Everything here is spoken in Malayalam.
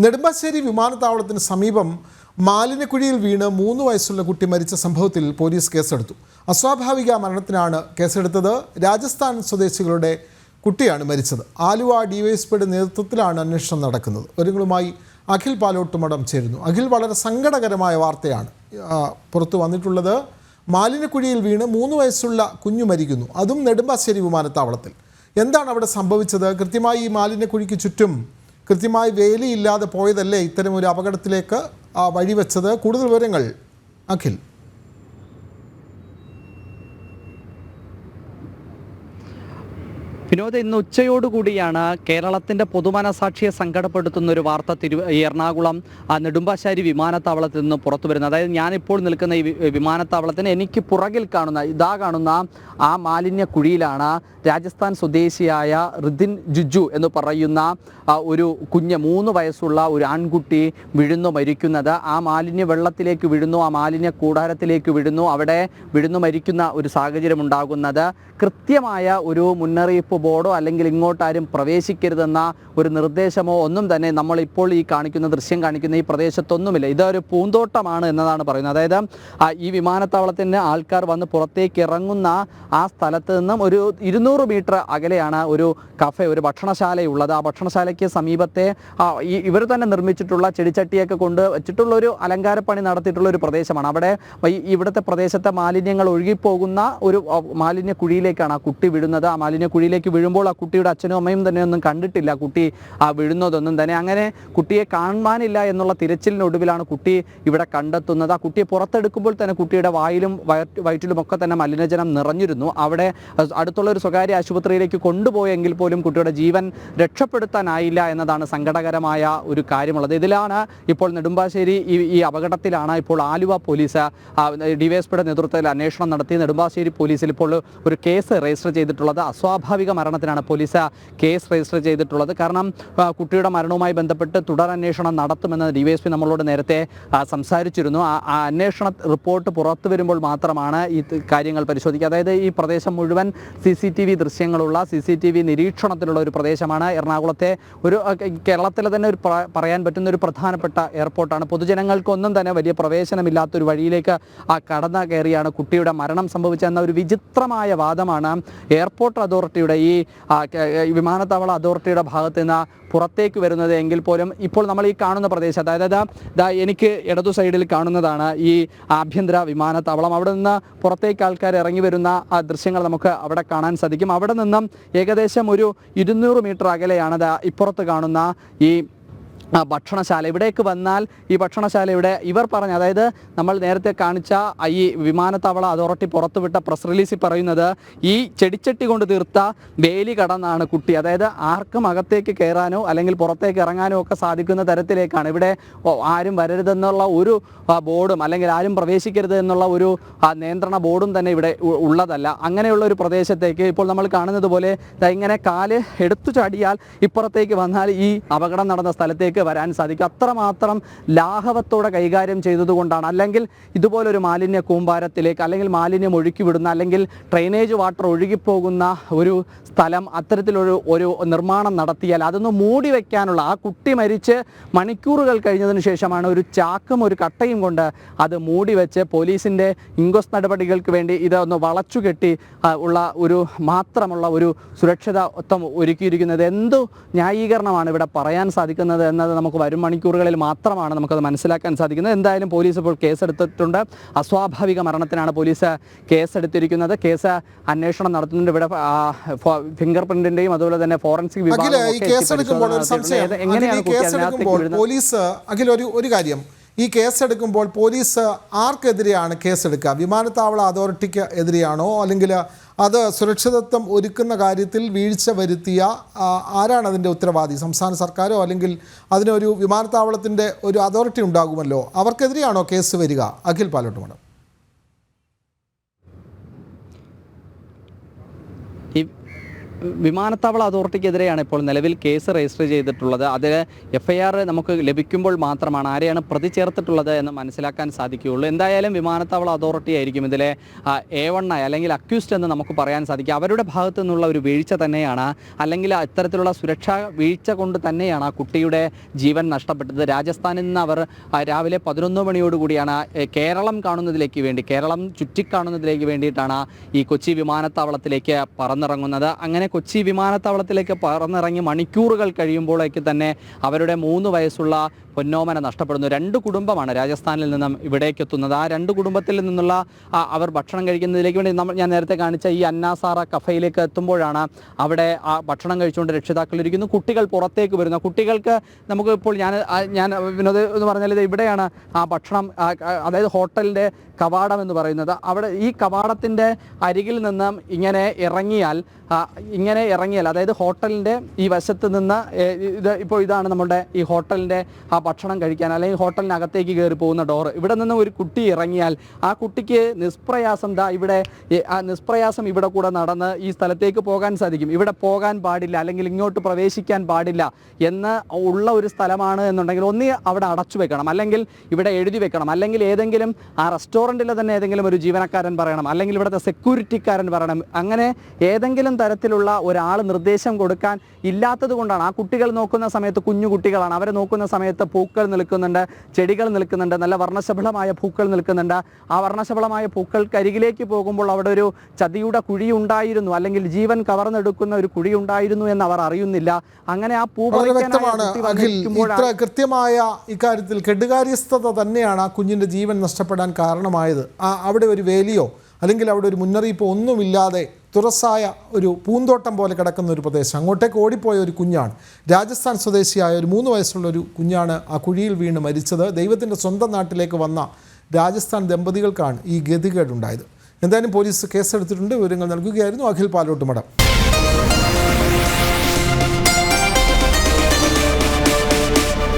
നെടുമ്പാശ്ശേരി വിമാനത്താവളത്തിന് സമീപം മാലിന്യക്കുഴിയിൽ വീണ് 3 വയസ്സുള്ള കുട്ടി മരിച്ച സംഭവത്തിൽ പോലീസ് കേസെടുത്തു. അസ്വാഭാവിക മരണത്തിനാണ് കേസെടുത്തത്. രാജസ്ഥാൻ സ്വദേശികളുടെ കുട്ടിയാണ് മരിച്ചത്. ആലുവ ഡിവൈഎസ്പിയുടെ നേതൃത്വത്തിലാണ് അന്വേഷണം നടക്കുന്നത്. വിവരങ്ങളുമായി അഖിൽ പാലോട്ടുമടം ചേരുന്നു. അഖിൽ, വളരെ സങ്കടകരമായ വാർത്തയാണ് പുറത്തു വന്നിട്ടുള്ളത്. മാലിന്യക്കുഴിയിൽ വീണ് 3 വയസ്സുള്ള കുഞ്ഞു മരിക്കുന്നു, അതും നെടുമ്പാശ്ശേരി വിമാനത്താവളത്തിൽ. എന്താണ് അവിടെ സംഭവിച്ചത്? കൃത്യമായി ഈ മാലിന്യക്കുഴിക്ക് ചുറ്റും കൃത്യമായി വേലിയില്ലാതെ പോയതല്ലേ ഇത്തരം ഒരു അപകടത്തിലേക്ക് വഴിവെച്ചത്? കൂടുതൽ വിവരങ്ങൾ അഖിൽ. വിനോദ്, ഇന്ന് ഉച്ചയോടുകൂടിയാണ് കേരളത്തിൻ്റെ പൊതുമനസാക്ഷിയെ സങ്കടപ്പെടുത്തുന്ന ഒരു വാർത്ത എറണാകുളം നെടുമ്പാശ്ശേരി വിമാനത്താവളത്തിൽ നിന്ന് പുറത്തു വരുന്നത്. അതായത് ഞാനിപ്പോൾ നിൽക്കുന്ന ഈ വിമാനത്താവളത്തിന് എനിക്ക് പുറകിൽ കാണുന്ന ആ മാലിന്യ കുഴിയിലാണ് രാജസ്ഥാൻ സ്വദേശിയായ റിദിൻ ജുജു എന്ന് പറയുന്ന ഒരു കുഞ്ഞ് 3 വയസ്സുള്ള ഒരു ആൺകുട്ടി വീഴുന്നു മരിക്കുന്നത്. ആ മാലിന്യ വെള്ളത്തിലേക്ക് വീഴുന്നു, ആ മാലിന്യ കൂടാരത്തിലേക്ക് വീഴുന്നു, അവിടെ വീഴുന്നു മരിക്കുന്ന ഒരു സാഹചര്യം ഉണ്ടാകുന്നത്. കൃത്യമായ ഒരു മുന്നറിയിപ്പ് ബോർഡോ അല്ലെങ്കിൽ ഇങ്ങോട്ടാരും പ്രവേശിക്കരുതെന്ന ഒരു നിർദ്ദേശമോ ഒന്നും തന്നെ നമ്മളിപ്പോൾ ഈ ദൃശ്യം കാണിക്കുന്ന ഈ പ്രദേശത്തൊന്നുമില്ല. ഇതൊരു പൂന്തോട്ടമാണ് എന്നതാണ് പറയുന്നത്. അതായത് ഈ വിമാനത്താവളത്തിന് ആൾക്കാർ വന്ന് പുറത്തേക്ക് ഇറങ്ങുന്ന ആ സ്ഥലത്ത് നിന്നും ഒരു 200 മീറ്റർ അകലെയാണ് ഒരു കഫേ, ഒരു ഭക്ഷണശാലയുള്ളത്. ആ ഭക്ഷണശാലയ്ക്ക് സമീപത്തെ ഇവർ തന്നെ നിർമ്മിച്ചിട്ടുള്ള ചെടിച്ചട്ടിയൊക്കെ കൊണ്ട് വെച്ചിട്ടുള്ള ഒരു അലങ്കാരപ്പണി നടത്തിയിട്ടുള്ള ഒരു പ്രദേശമാണ്. അവിടെ ഇവിടുത്തെ പ്രദേശത്തെ മാലിന്യങ്ങൾ ഒഴുകിപ്പോകുന്ന ഒരു മാലിന്യ കുഴിയിലേക്കാണ് ആ കുട്ടി വീഴുന്നത്. ആ മാലിന്യ കുഴിയിലേക്ക് വീഴുമ്പോൾ ആ കുട്ടിയുടെ അച്ഛനും അമ്മയും തന്നെ ഒന്നും കണ്ടിട്ടില്ല കുട്ടി വീഴുന്നതൊന്നും തന്നെ. അങ്ങനെ കുട്ടിയെ കാണാനില്ല എന്നുള്ള തിരച്ചിലിനൊടുവിലാണ് കുട്ടി ഇവിടെ കണ്ടെത്തുന്നത്. ആ കുട്ടിയെ പുറത്തെടുക്കുമ്പോൾ തന്നെ കുട്ടിയുടെ വായിലും വയറ്റിലുമൊക്കെ തന്നെ മലിനജലം നിറഞ്ഞിരുന്നു. അവിടെ അടുത്തുള്ള ഒരു സ്വകാര്യ ആശുപത്രിയിലേക്ക് കൊണ്ടുപോയെങ്കിൽ പോലും കുട്ടിയുടെ ജീവൻ രക്ഷപ്പെടുത്താനായില്ല എന്നതാണ് സങ്കടകരമായ ഒരു കാര്യമുള്ളത്. ഇതിലാണ് ഇപ്പോൾ നെടുമ്പാശ്ശേരി ഈ അപകടത്തിലാണ് ഇപ്പോൾ ആലുവ പോലീസ് ഡിവൈഎസ്പിയുടെ നേതൃത്വത്തിൽ അന്വേഷണം നടത്തി നെടുമ്പാശ്ശേരി പോലീസിൽ ഇപ്പോൾ ഒരു കേസ് രജിസ്റ്റർ ചെയ്തിട്ടുള്ളത്. അസ്വാഭാവിക മരണത്തിനാണ് പോലീസ് കേസ് രജിസ്റ്റർ ചെയ്തിട്ടുള്ളത്. കാരണം കുട്ടിയുടെ മരണവുമായി ബന്ധപ്പെട്ട് തുടരന്വേഷണം നടത്തുമെന്ന് ഡിവൈഎസ്പി നമ്മളോട് നേരത്തെ സംസാരിച്ചിരുന്നു. ആ അന്വേഷണ റിപ്പോർട്ട് പുറത്തു വരുമ്പോൾ മാത്രമാണ് ഈ കാര്യങ്ങൾ പരിശോധിക്കുക. അതായത് ഈ പ്രദേശം മുഴുവൻ CCTV ദൃശ്യങ്ങളുള്ള CCTV നിരീക്ഷണത്തിലുള്ള ഒരു പ്രദേശമാണ്. എറണാകുളത്തെ കേരളത്തിലെ തന്നെ പറയാൻ പറ്റുന്ന ഒരു പ്രധാനപ്പെട്ട എയർപോർട്ടാണ്. പൊതുജനങ്ങൾക്കൊന്നും തന്നെ വലിയ പ്രവേശനമില്ലാത്തൊരു വഴിയിലേക്ക് കടന്നു കയറിയാണ് കുട്ടിയുടെ മരണം സംഭവിച്ചെന്ന ഒരു വിചിത്രമായ വാദമാണ് എയർപോർട്ട് അതോറിറ്റിയുടെ ഈ വിമാനത്താവള അതോറിറ്റിയുടെ ഭാഗത്ത് നിന്ന് പുറത്തേക്ക് വരുന്നത് എങ്കിൽ പോലും ഇപ്പോൾ നമ്മൾ ഈ കാണുന്ന പ്രദേശം, അതായത് എനിക്ക് ഇടതു സൈഡിൽ കാണുന്നതാണ് ഈ ആഭ്യന്തര വിമാനത്താവളം. അവിടെ നിന്ന് പുറത്തേക്ക് ആൾക്കാർ ഇറങ്ങി വരുന്ന ആ ദൃശ്യങ്ങൾ നമുക്ക് അവിടെ കാണാൻ സാധിക്കും. അവിടെ നിന്നും ഏകദേശം ഒരു 200 മീറ്റർ അകലെയാണ് ഇപ്പുറത്ത് കാണുന്ന ഈ ഭക്ഷണശാല. ഇവിടേക്ക് വന്നാൽ ഈ ഭക്ഷണശാലയുടെ ഇവർ പറഞ്ഞ, അതായത് നമ്മൾ നേരത്തെ കാണിച്ച ഈ വിമാനത്താവള അതോറിറ്റി പുറത്തുവിട്ട പ്രസ് റിലീസിൽ പറയുന്നത് ഈ ചെടിച്ചട്ടി കൊണ്ട് തീർത്ത വേലി കടന്നാണ് കുട്ടി, അതായത് ആർക്കും അകത്തേക്ക് കയറാനോ അല്ലെങ്കിൽ പുറത്തേക്ക് ഇറങ്ങാനോ ഒക്കെ സാധിക്കുന്ന തരത്തിലേക്കാണ്. ഇവിടെ ആരും വരരുതെന്നുള്ള ഒരു ബോർഡും അല്ലെങ്കിൽ ആരും പ്രവേശിക്കരുത് എന്നുള്ള ഒരു നിയന്ത്രണ ബോർഡും തന്നെ ഇവിടെ ഉള്ളതല്ല. അങ്ങനെയുള്ള ഒരു പ്രദേശത്തേക്ക് ഇപ്പോൾ നമ്മൾ കാണുന്നത് പോലെ ഇങ്ങനെ കാല് എടുത്തു ചാടിയാൽ ഇപ്പുറത്തേക്ക് വന്നാൽ ഈ അപകടം നടന്ന സ്ഥലത്തേക്ക് വരാൻ സാധിക്കും. അത്രമാത്രം ലാഘവത്തോടെ കൈകാര്യം ചെയ്തതുകൊണ്ടാണ്. അല്ലെങ്കിൽ ഇതുപോലൊരു മാലിന്യ കൂമ്പാരത്തിലേക്ക് അല്ലെങ്കിൽ മാലിന്യം ഒഴുക്കി വിടുന്ന അല്ലെങ്കിൽ ഡ്രെയിനേജ് വാട്ടർ ഒഴുകിപ്പോകുന്ന ഒരു സ്ഥലം അത്തരത്തിലൊരു നിർമ്മാണം നടത്തിയാൽ അതൊന്ന് മൂടി വയ്ക്കാനുള്ള, ആ കുട്ടി മരിച്ച് മണിക്കൂറുകൾ കഴിഞ്ഞതിന് ശേഷമാണ് ഒരു ചാക്കും ഒരു കട്ടയും കൊണ്ട് അത് മൂടി വെച്ച് പോലീസിൻ്റെ ഇൻക്വസ്റ്റ് നടപടികൾക്ക് വേണ്ടി ഇതൊന്ന് വളച്ചുകെട്ടി ഉള്ള മാത്രമുള്ള ഒരു സുരക്ഷിതത്വം ഒരുക്കിയിരിക്കുന്നത്. എന്തു ന്യായീകരണമാണ് ഇവിടെ പറയാൻ സാധിക്കുന്നത് എന്നത് നമുക്ക് വരും മണിക്കൂറുകളിൽ മാത്രമാണ് നമുക്കത് മനസ്സിലാക്കാൻ സാധിക്കുന്നത്. എന്തായാലും പോലീസ് ഇപ്പോൾ കേസെടുത്തിട്ടുണ്ട്. അസ്വാഭാവിക മരണത്തിനാണ് പോലീസ് കേസെടുത്തിരിക്കുന്നത്. കേസ് അന്വേഷണം നടത്തുന്നുണ്ട്. ഇവിടെ ഫിംഗർ പ്രിന്റിന്റെയും അതുപോലെ തന്നെ ഫോറൻസിക് വിഭാഗം ഒരു കാര്യം, ഈ കേസെടുക്കുമ്പോൾ പോലീസ് ആർക്കെതിരെയാണ് കേസെടുക്കുക? വിമാനത്താവള അതോറിറ്റിക്ക് എതിരെയാണോ, അല്ലെങ്കിൽ അത് സുരക്ഷിതത്വം ഒരുക്കുന്ന കാര്യത്തിൽ വീഴ്ച വരുത്തിയ ആരാണ് അതിൻ്റെ ഉത്തരവാദി? സംസ്ഥാന സർക്കാരോ അല്ലെങ്കിൽ അതിനൊരു വിമാനത്താവളത്തിൻ്റെ ഒരു അതോറിറ്റി ഉണ്ടാകുമല്ലോ, അവർക്കെതിരെയാണോ കേസ് വരിക? അഖിൽ പാലോട്ടുമടം. വിമാനത്താവള അതോറിറ്റിക്കെതിരെയാണ് ഇപ്പോൾ നിലവിൽ കേസ് രജിസ്റ്റർ ചെയ്തിട്ടുള്ളത്. അതിൽ FIR നമുക്ക് ലഭിക്കുമ്പോൾ മാത്രമാണ് ആരെയാണ് പ്രതി ചേർത്തിട്ടുള്ളത് എന്ന് മനസ്സിലാക്കാൻ സാധിക്കുകയുള്ളൂ. എന്തായാലും വിമാനത്താവള അതോറിറ്റി ആയിരിക്കും ഇതിലെ A1 അല്ലെങ്കിൽ അക്യൂസ്ഡ് എന്ന് നമുക്ക് പറയാൻ സാധിക്കും. അവരുടെ ഭാഗത്തു നിന്നുള്ള ഒരു വീഴ്ച തന്നെയാണ്, അല്ലെങ്കിൽ ഇത്തരത്തിലുള്ള സുരക്ഷാ വീഴ്ച കൊണ്ട് തന്നെയാണ് ആ കുട്ടിയുടെ ജീവൻ നഷ്ടപ്പെട്ടത്. രാജസ്ഥാനിൽ നിന്ന് അവർ രാവിലെ 11 മണിയോടുകൂടിയാണ് കേരളം കാണുന്നതിലേക്ക് വേണ്ടി, കേരളം ചുറ്റിക്കാണുന്നതിലേക്ക് വേണ്ടിയിട്ടാണ് ഈ കൊച്ചി വിമാനത്താവളത്തിലേക്ക് പറന്നിറങ്ങുന്നത്. അങ്ങനെ കൊച്ചി വിമാനത്താവളത്തിലേക്ക് പറന്നിറങ്ങി മണിക്കൂറുകൾ കഴിയുമ്പോഴേക്ക് തന്നെ അവരുടെ 3 വയസ്സുള്ള പൊന്നോമന നഷ്ടപ്പെടുന്നു. 2 കുടുംബമാണ് രാജസ്ഥാനിൽ നിന്നും ഇവിടേക്ക് എത്തുന്നത്. ആ 2 കുടുംബത്തിൽ നിന്നുള്ള അവർ ഭക്ഷണം കഴിക്കുന്നതിലേക്ക് വേണ്ടി ഞാൻ നേരത്തെ കാണിച്ച ഈ അന്നാസാറ കഫയിലേക്ക് എത്തുമ്പോഴാണ് അവിടെ ആ ഭക്ഷണം കഴിച്ചുകൊണ്ട് രക്ഷിതാക്കൾ ഇരിക്കുന്നു. കുട്ടികൾ പുറത്തേക്ക് വരുന്നു. കുട്ടികൾക്ക് നമുക്ക് ഇപ്പോൾ ഞാൻ വിനോദ് എന്ന് പറഞ്ഞാൽ ഇത് ഇവിടെയാണ് ആ ഭക്ഷണം, അതായത് ഹോട്ടലിൻ്റെ കവാടം എന്ന് പറയുന്നത്. അവിടെ ഈ കവാടത്തിൻ്റെ അരികിൽ നിന്നും ഇങ്ങനെ ഇറങ്ങിയാൽ അതായത് ഹോട്ടലിൻ്റെ ഈ വശത്ത് നിന്ന് ഇതാണ് നമ്മുടെ ഈ ഹോട്ടലിൻ്റെ ആ ഭക്ഷണം കഴിക്കാൻ അല്ലെങ്കിൽ ഹോട്ടലിനകത്തേക്ക് കയറി പോകുന്ന ഡോറ്. ഇവിടെ നിന്ന് ഒരു കുട്ടി ഇറങ്ങിയാൽ ആ കുട്ടിക്ക് നിഷ്പ്രയാസം നിഷ്പ്രയാസം ഇവിടെ കൂടെ നടന്ന് ഈ സ്ഥലത്തേക്ക് പോകാൻ സാധിക്കും. ഇവിടെ പോകാൻ പാടില്ല അല്ലെങ്കിൽ ഇങ്ങോട്ട് പ്രവേശിക്കാൻ പാടില്ല എന്ന് ഉള്ള ഒരു സ്ഥലമാണ് എന്നുണ്ടെങ്കിൽ ഒന്നി അവിടെ അടച്ചു വെക്കണം, അല്ലെങ്കിൽ ഇവിടെ എഴുതി വെക്കണം, അല്ലെങ്കിൽ ഏതെങ്കിലും ആ റെസ്റ്റോറൻറ്റിലെ തന്നെ ഏതെങ്കിലും ഒരു ജീവനക്കാരൻ പറയണം, അല്ലെങ്കിൽ ഇവിടുത്തെ സെക്യൂരിറ്റിക്കാരൻ പറയണം. അങ്ങനെ ഏതെങ്കിലും തരത്തിലുള്ള ഒരാൾ നിർദ്ദേശം കൊടുക്കാൻ ഇല്ലാത്തത് കൊണ്ടാണ് ആ കുട്ടികൾ നോക്കുന്ന സമയത്ത്, കുഞ്ഞു കുട്ടികളാണ്, അവരെ നോക്കുന്ന സമയത്ത് പൂക്കൾ നിൽക്കുന്നുണ്ട്, ചെടികൾ നിൽക്കുന്നുണ്ട്, നല്ല വർണ്ണശബളമായ പൂക്കൾ നിൽക്കുന്നുണ്ട്. ആ വർണ്ണശബളമായ പൂക്കൾക്കരികിലേക്ക് പോകുമ്പോൾ അവിടെ ഒരു ചതിയുടെ കുഴി ഉണ്ടായിരുന്നു, അല്ലെങ്കിൽ ജീവൻ കവർന്നെടുക്കുന്ന ഒരു കുഴി ഉണ്ടായിരുന്നു എന്ന് അവർ അറിയുന്നില്ല. അങ്ങനെ ആ പൂ ഇത്ര കൃത്യമായ ഇക്കാര്യത്തിൽ കെടുകാര്യസ്ഥത തന്നെയാണ് ആ കുഞ്ഞിൻ്റെ ജീവൻ നഷ്ടപ്പെടാൻ കാരണമായത്. അവിടെ ഒരു വേലിയോ അല്ലെങ്കിൽ അവിടെ ഒരു മുന്നറിയിപ്പോ ഒന്നുമില്ലാതെ തുറസായ ഒരു പൂന്തോട്ടം പോലെ കിടക്കുന്ന ഒരു പ്രദേശം, അങ്ങോട്ടേക്ക് ഓടിപ്പോയ ഒരു കുഞ്ഞാണ്. രാജസ്ഥാൻ സ്വദേശിയായ ഒരു 3 വയസ്സുള്ള ഒരു കുഞ്ഞാണ് ആ കുഴിയിൽ വീണ് മരിച്ചത്. ദൈവത്തിൻ്റെ സ്വന്തം നാട്ടിലേക്ക് വന്ന രാജസ്ഥാൻ ദമ്പതികൾക്കാണ് ഈ ഗതികേടുണ്ടായത്. എന്തായാലും പോലീസ് കേസെടുത്തിട്ടുണ്ട്. വിവരങ്ങൾ നൽകുകയായിരുന്നു അഖിൽ പാലോട്ടുമഠം.